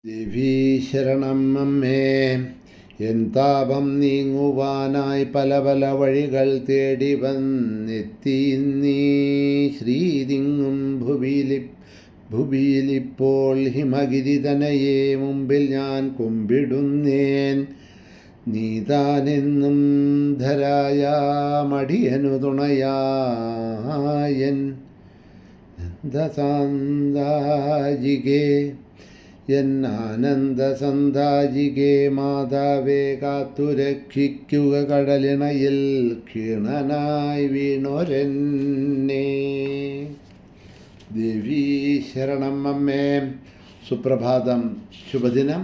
ദേവീ ശരണം അമ്മേ, എൻ താപം നീങ്ങുവാനായി പല പല വഴികൾ തേടി വന്നെത്തി നീ ശ്രീതിങ്ങും ഭുവിയിലിപ്പോൾ ഹിമഗിരിതനയെ മുമ്പിൽ ഞാൻ കുമ്പിടുന്നേൻ. നീതാനെന്നും ധരായ മടിയനു തുണയായൻ ദസാന്താജികേ എൻ ആനന്ദസന്താജികേ മാതാവേ കാത്തുരക്ഷിക്കുക കടലിണയിൽ ക്ഷീണനായി വീണൊരെന്നെ. ദേവീ ശരണം അമ്മേ. സുപ്രഭാതം, ശുഭദിനം.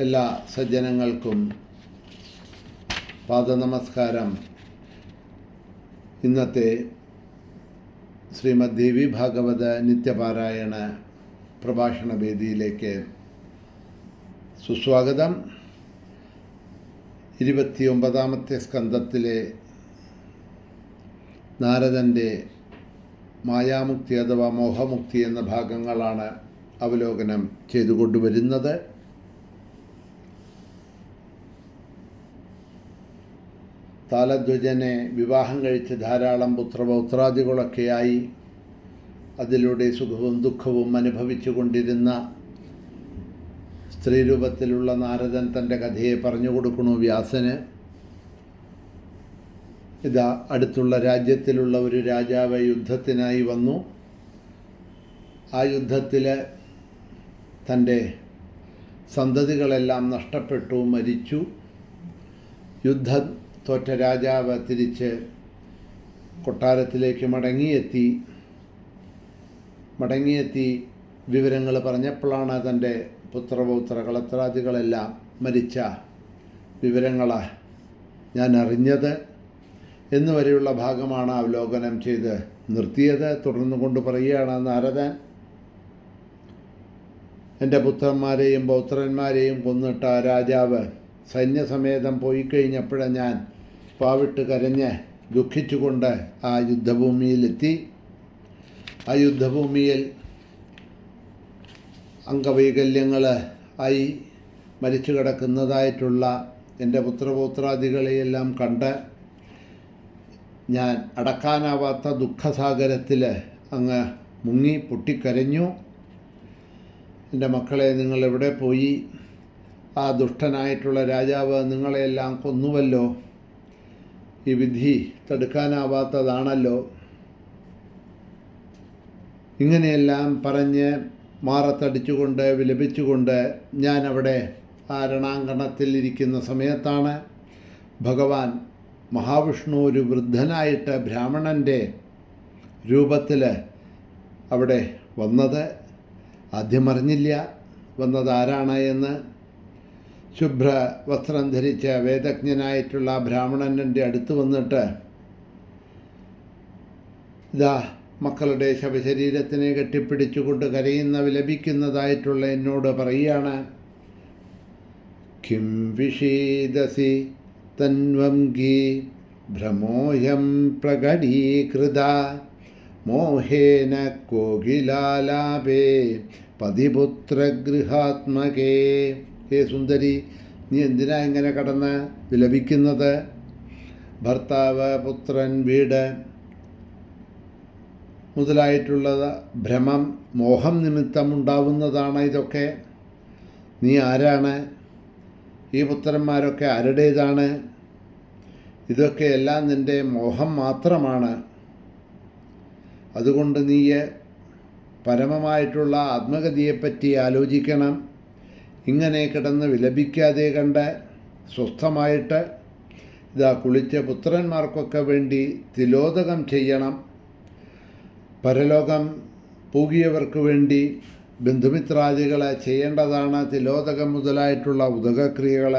എല്ലാ സജ്ജനങ്ങൾക്കും പാദനമസ്കാരം. ഇന്നത്തെ ശ്രീമദ് ദേവി ഭാഗവത നിത്യപാരായണ പ്രഭാഷണ വേദിയിലേക്ക് സുസ്വാഗതം. 29ാമത്തെ സ്കന്ധത്തിലെ നാരദൻ്റെ മായാമുക്തി അഥവാ മോഹമുക്തി എന്ന ഭാഗങ്ങളാണ് അവലോകനം ചെയ്തുകൊണ്ടുവരുന്നത്. താലധ്വജനെ വിവാഹം കഴിച്ച് ധാരാളം പുത്രപൗത്രാദികളൊക്കെയായി അതിലൂടെ സുഖവും ദുഃഖവും അനുഭവിച്ചു കൊണ്ടിരുന്ന സ്ത്രീരൂപത്തിലുള്ള നാരദൻ തൻ്റെ കഥയെ പറഞ്ഞു കൊടുക്കണു വ്യാസന്. ഇതാ അടുത്തുള്ള രാജ്യത്തിലുള്ള ഒരു രാജാവ് യുദ്ധത്തിനായി വന്നു. ആ യുദ്ധത്തിൽ തൻ്റെ സന്തതികളെല്ലാം നഷ്ടപ്പെട്ടു, മരിച്ചു. യുദ്ധം തോറ്റ രാജാവ് തിരിച്ച് കൊട്ടാരത്തിലേക്ക് മടങ്ങിയെത്തി വിവരങ്ങൾ പറഞ്ഞപ്പോഴാണ് തൻ്റെ പുത്രപൗത്ര കളത്രാദികളെല്ലാം മരിച്ച വിവരങ്ങൾ ഞാൻ അറിഞ്ഞത് എന്നുവരെയുള്ള ഭാഗമാണ് അവലോകനം ചെയ്ത് നിർത്തിയത്. തുടർന്നു കൊണ്ട് പറയുകയാണ് നാരദൻ, എൻ്റെ പുത്രന്മാരെയും പൗത്രന്മാരെയും കൊന്നിട്ട രാജാവ് സൈന്യസമേതം പോയി കഴിഞ്ഞപ്പോഴാണ് ഞാൻ പാവിട്ട് കരഞ്ഞ് ദുഃഖിച്ചുകൊണ്ട് ആ യുദ്ധഭൂമിയിലെത്തി. ആ യുദ്ധഭൂമിയിൽ അംഗവൈകല്യങ്ങൾ ആയി മരിച്ചു കിടക്കുന്നതായിട്ടുള്ള എൻ്റെ പുത്രപൗത്രാദികളെയെല്ലാം കണ്ട് ഞാൻ അടക്കാനാവാത്ത ദുഃഖസാഗരത്തിൽ അങ്ങ് മുങ്ങി പൊട്ടിക്കരഞ്ഞു. എൻ്റെ മക്കളെ, നിങ്ങളെവിടെ പോയി? ആ ദുഷ്ടനായിട്ടുള്ള രാജാവ് നിങ്ങളെയെല്ലാം കൊന്നുവല്ലോ. ഈ വിധി തടുക്കാനാവാത്തതാണല്ലോ. ഇങ്ങനെയെല്ലാം പറഞ്ഞ് മാറത്തടിച്ചുകൊണ്ട് വിലപിച്ചുകൊണ്ട് ഞാൻ അവിടെ ആ രണാങ്കണത്തിൽ ഇരിക്കുന്ന സമയത്താണ് ഭഗവാൻ മഹാവിഷ്ണു ഒരു വൃദ്ധനായിട്ട് ബ്രാഹ്മണൻ്റെ രൂപത്തിൽ അവിടെ വന്നത്. ആദ്യം അറിഞ്ഞില്ല വന്നത് ആരാണ് എന്ന്. ശുഭ്ര വസ്ത്രം ധരിച്ച വേദജ്ഞനായിട്ടുള്ള ബ്രാഹ്മണൻ്റെ അടുത്ത് വന്നിട്ട് ഇതാ മക്കളുടെ ശവശരീരത്തിനെ കെട്ടിപ്പിടിച്ചുകൊണ്ട് കരയുന്ന വിലപിക്കുന്നതായിട്ടുള്ള എന്നോട് പറയുകയാണ്. കിം വിഷീദസി തന്വംഗി ഭ്രമോഹം പ്രകടീകൃത മോഹേന കോകിലാലാപേ പതിപുത്രഗൃഹാത്മകേ. ഹേ സുന്ദരി, നീ എന്തിനാ ഇങ്ങനെ കടന്ന് വിലപിക്കുന്നത്? ഭർത്താവ്, പുത്രൻ, വീട് മുതലായിട്ടുള്ളത് ഭ്രമം, മോഹം നിമിത്തം ഉണ്ടാവുന്നതാണ് ഇതൊക്കെ. നീ ആരാണ്? ഈ പുത്രന്മാരൊക്കെ ആരുടേതാണ്? ഇതൊക്കെ എല്ലാം നിൻ്റെ മോഹം മാത്രമാണ്. അതുകൊണ്ട് നീ പരമമായിട്ടുള്ള ആത്മഗതിയെപ്പറ്റി ആലോചിക്കണം. ഇങ്ങനെ കിടന്ന് വിലപിക്കാതെ കണ്ട് സ്വസ്ഥമായിട്ട് ഇതാ കുളിച്ച പുത്രന്മാർക്കൊക്കെ വേണ്ടി തിലോദകം ചെയ്യണം. പരലോകം പൂകിയവർക്ക് വേണ്ടി ബന്ധുമിത്രാദികൾ ചെയ്യേണ്ടതാണ് തിലോദകം മുതലായിട്ടുള്ള ഉദകക്രിയകൾ.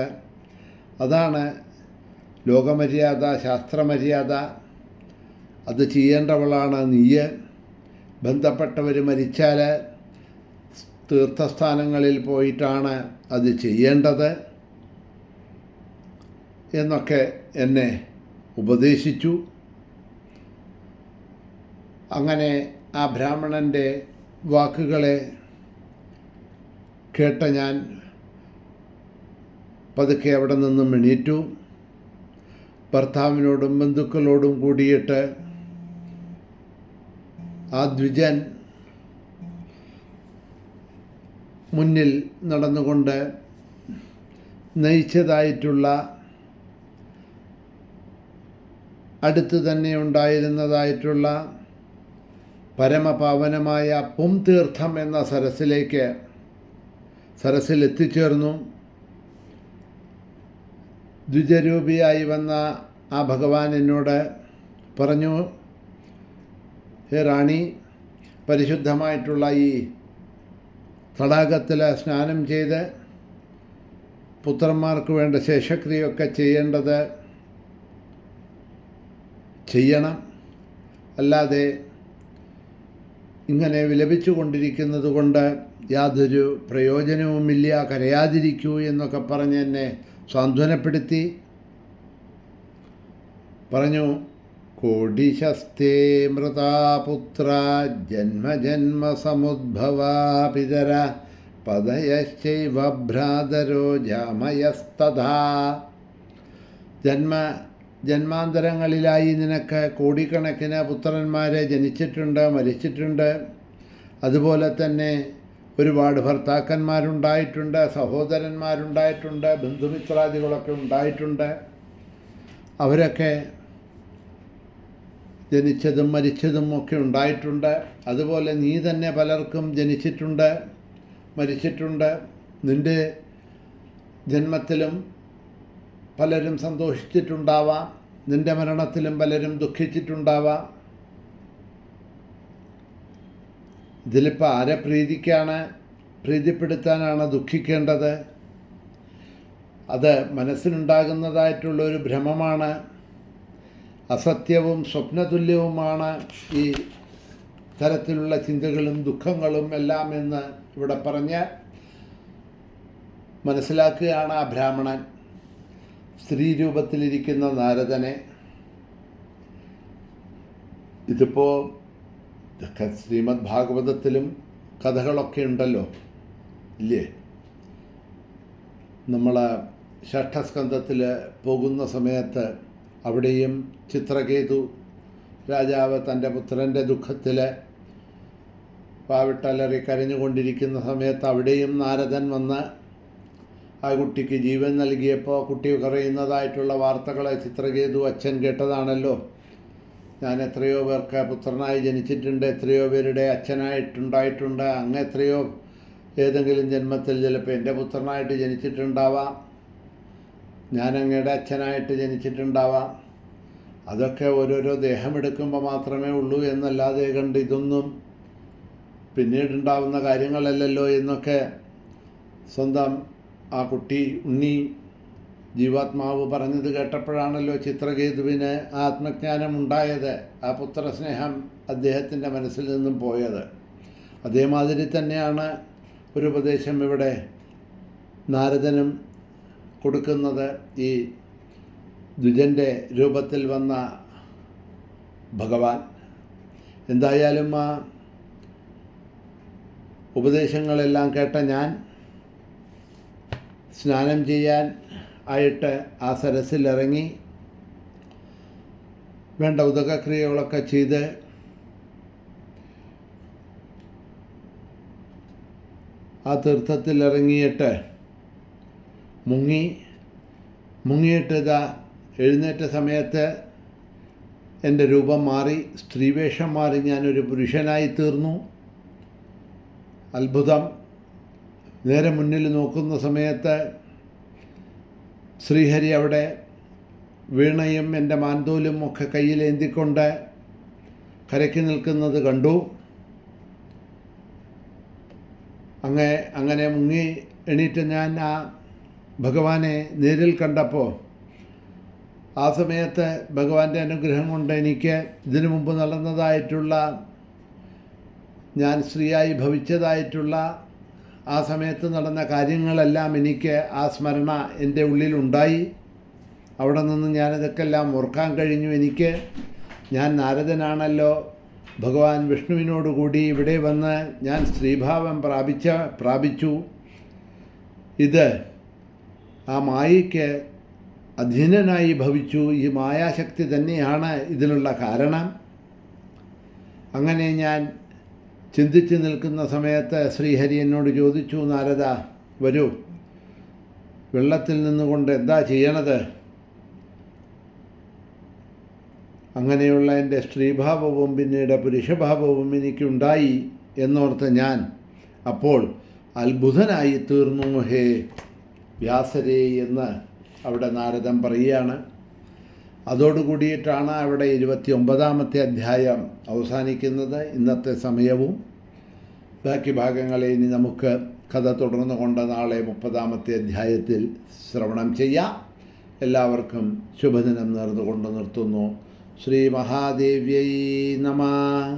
അതാണ് ലോകമര്യാദ, ശാസ്ത്രമര്യാദ. അത് ചെയ്യേണ്ടവളാണ് നീ. ബന്ധപ്പെട്ടവർ മരിച്ചാൽ തീർത്ഥസ്ഥാനങ്ങളിൽ പോയിട്ടാണ് അത് ചെയ്യേണ്ടത് എന്നൊക്കെ എന്നെ ഉപദേശിച്ചു. അങ്ങനെ ആ ബ്രാഹ്മണൻ്റെ വാക്കുകളെ കേട്ട ഞാൻ പതുക്കെ അവിടെ നിന്നും എണീറ്റു. ഭർത്താവിനോടും ബന്ധുക്കളോടും കൂടിയിട്ട് ആ ദ്വിജൻ മുന്നിൽ നടന്നുകൊണ്ട് നയിച്ചതായിട്ടുള്ള അടുത്ത് തന്നെ ഉണ്ടായിരുന്നതായിട്ടുള്ള പരമപാവനമായ പുംതീർത്ഥം എന്ന സരസിൽ എത്തിച്ചേർന്നു. ദ്വിജരൂപിയായി വന്ന ആ ഭഗവാൻ എന്നോട് പറഞ്ഞു, ഹേ റാണി, പരിശുദ്ധമായിട്ടുള്ള ഈ തടാകത്തിൽ സ്നാനം ചെയ്ത് പുത്രന്മാർക്ക് വേണ്ട ശേഷക്രിയൊക്കെ ചെയ്യണം. അല്ലാതെ ഇങ്ങനെ വിലപിച്ചു കൊണ്ടിരിക്കുന്നത് കൊണ്ട് യാതൊരു പ്രയോജനവുമില്ല, കരയാതിരിക്കൂ എന്നൊക്കെ പറഞ്ഞ് എന്നെ സാന്ത്വനപ്പെടുത്തി. പറഞ്ഞു, കോടിശസ്തേ മൃതാപുത്ര ജന്മജന്മസമുദ്ഭവാ പിതര പദയശ്ചൈവ ഭ്രാതരോ ജാമയസ്തഥാ. ജന്മാന്തരങ്ങളിലായി നിനക്ക് കോടിക്കണക്കിന് പുത്രന്മാരെ ജനിച്ചിട്ടുണ്ട്, മരിച്ചിട്ടുണ്ട്. അതുപോലെ തന്നെ ഒരുപാട് ഭർത്താക്കന്മാരുണ്ടായിട്ടുണ്ട്, സഹോദരന്മാരുണ്ടായിട്ടുണ്ട്, ബന്ധുമിത്രാദികളൊക്കെ ഉണ്ടായിട്ടുണ്ട്. അവരൊക്കെ ജനിച്ചതും മരിച്ചതും ഒക്കെ ഉണ്ടായിട്ടുണ്ട്. അതുപോലെ നീ തന്നെ പലർക്കും ജനിച്ചിട്ടുണ്ട്, മരിച്ചിട്ടുണ്ട്. നിൻ്റെ ജന്മത്തിലും പലരും സന്തോഷിച്ചിട്ടുണ്ടാവാം, നിൻ്റെ മരണത്തിലും പലരും ദുഃഖിച്ചിട്ടുണ്ടാവാം. ഇതിലിപ്പോൾ ആരെ പ്രീതിപ്പെടുത്താനാണ് ദുഃഖിക്കേണ്ടത്? അത് മനസ്സിനുണ്ടാകുന്നതായിട്ടുള്ളൊരു ഭ്രമമാണ്, അസത്യവും സ്വപ്നതുല്യവുമാണ് ഈ തരത്തിലുള്ള ചിന്തകളും ദുഃഖങ്ങളും എല്ലാം എന്ന് ഇവിടെ പറഞ്ഞ് മനസ്സിലാക്കുകയാണ് ആ ബ്രാഹ്മണൻ സ്ത്രീ രൂപത്തിലിരിക്കുന്ന നാരദനെ. ഇതിപ്പോൾ ശ്രീമദ് ഭാഗവതത്തിലും കഥകളൊക്കെ ഉണ്ടല്ലോ, ഇല്ലേ? നമ്മൾ ഷഷ്ഠസ്കന്ധത്തിൽ പോകുന്ന സമയത്ത് അവിടെയും ചിത്രകേതു രാജാവ് തൻ്റെ പുത്രൻ്റെ ദുഃഖത്തിൽ പാവിട്ടലറി കരഞ്ഞുകൊണ്ടിരിക്കുന്ന സമയത്ത് അവിടെയും നാരദൻ വന്ന് ആ കുട്ടിക്ക് ജീവൻ നൽകിയപ്പോൾ കുട്ടി കരയുന്നതായിട്ടുള്ള വാർത്തകളെ ചിത്രകേതു അച്ഛൻ കേട്ടതാണല്ലോ. ഞാൻ എത്രയോ പേർക്ക് പുത്രനായി ജനിച്ചിട്ടുണ്ട്, എത്രയോ പേരുടെ അച്ഛനായിട്ടുണ്ടായിട്ടുണ്ട്, അങ്ങ് എത്രയോ ഏതെങ്കിലും ജന്മത്തിൽ ചിലപ്പോൾ എൻ്റെ പുത്രനായിട്ട് ജനിച്ചിട്ടുണ്ടാവാം, ഞാൻ അങ്ങയുടെ അച്ഛനായിട്ട് ജനിച്ചിട്ടുണ്ടാവാം. അതൊക്കെ ഓരോരോ ദേഹമെടുക്കുമ്പോൾ മാത്രമേ ഉള്ളൂ എന്നല്ലാതെ കണ്ട് ഇതൊന്നും പിന്നീടുണ്ടാവുന്ന കാര്യങ്ങളല്ലല്ലോ എന്നൊക്കെ സ്വന്തം ആ കുട്ടി ഉണ്ണി ജീവാത്മാവ് പറഞ്ഞത് കേട്ടപ്പോഴാണല്ലോ ചിത്രകേതുവിന് ആത്മജ്ഞാനം ഉണ്ടായത്, ആ പുത്രസ്നേഹം അദ്ദേഹത്തിൻ്റെ മനസ്സിൽ നിന്നും പോയത്. അതേമാതിരി തന്നെയാണ് ഒരു ഉപദേശം ഇവിടെ നാരദനും കൊടുക്കുന്നത്. ഈ ദ്വിജൻ്റെ രൂപത്തിൽ വന്ന ഭഗവാൻ എന്തായാലും ആ ഉപദേശങ്ങളെല്ലാം കേട്ട ഞാൻ സ്നാനം ചെയ്യാൻ ആയിട്ട് ആ സരസിലിറങ്ങി വേണ്ട ഉദകക്രിയകളൊക്കെ ചെയ്ത് ആ തീർത്ഥത്തിലിറങ്ങിയിട്ട് മുങ്ങിയിട്ട് ഇതാ എഴുന്നേറ്റ സമയത്ത് എൻ്റെ രൂപം മാറി, സ്ത്രീവേഷം മാറി, ഞാനൊരു പുരുഷനായി തീർന്നു. അത്ഭുതം. നേരെ മുന്നിൽ നോക്കുന്ന സമയത്ത് ശ്രീഹരി അവിടെ വീണയും എൻ്റെ മാന്തോലും ഒക്കെ കയ്യിലേന്തിക്കൊണ്ട് കരയ്ക്ക് നിൽക്കുന്നത് കണ്ടു. അങ്ങനെ മുങ്ങി എണീറ്റ് ഞാൻ ആ ഭഗവാനെ നേരിൽ കണ്ടപ്പോൾ ആ സമയത്ത് ഭഗവാന്റെ അനുഗ്രഹം കൊണ്ട് എനിക്ക് ഇതിനു മുമ്പ് നടന്നതായിട്ടുള്ള ഞാൻ സ്ത്രീയായി ഭവിച്ചതായിട്ടുള്ള ആ സമയത്ത് നടന്ന കാര്യങ്ങളെല്ലാം എനിക്ക് ആ സ്മരണ എൻ്റെ ഉള്ളിലുണ്ടായി. അവിടെ നിന്ന് ഞാനിതൊക്കെല്ലാം ഓർക്കാൻ കഴിഞ്ഞു. എനിക്ക് ഞാൻ നാരദനാണല്ലോ, ഭഗവാൻ വിഷ്ണുവിനോടുകൂടി ഇവിടെ വന്ന് ഞാൻ സ്ത്രീഭാവം പ്രാപിച്ചു. ഇത് ആ മായയ്ക്ക് അധീനനായി ഭവിച്ചു. ഈ മായാശക്തി തന്നെയാണ് ഇതിനുള്ള കാരണം. അങ്ങനെ ഞാൻ ചിന്തിച്ച് നിൽക്കുന്ന സമയത്ത് ശ്രീഹരി എന്നോട് ചോദിച്ചു, നാരദ വരൂ, വെള്ളത്തിൽ നിന്നുകൊണ്ട് എന്താ ചെയ്യണത്? അങ്ങനെയുള്ള എൻ്റെ സ്ത്രീഭാവവും പിന്നീട് പുരുഷഭാവവും എനിക്കുണ്ടായി എന്നോർത്ത് ഞാൻ അപ്പോൾ അത്ഭുതനായി തീർന്നു. ഹേ വ്യാസരേ എന്ന് അവിടെ നാരദൻ പറയുകയാണ്. അതോടുകൂടിയിട്ടാണ് അവിടെ 29ാമത്തെ അധ്യായം അവസാനിക്കുന്നത്. ഇന്നത്തെ സമയവും ബാക്കി ഭാഗങ്ങളെ ഇനി നമുക്ക് കഥ തുടർന്നു കൊണ്ട് നാളെ 30ാമത്തെ അധ്യായത്തിൽ ശ്രവണം ചെയ്യാം. എല്ലാവർക്കും ശുഭദിനം നേർന്നുകൊണ്ട് നിർത്തുന്നു. ശ്രീ മഹാദേവ്യൈ നമഃ.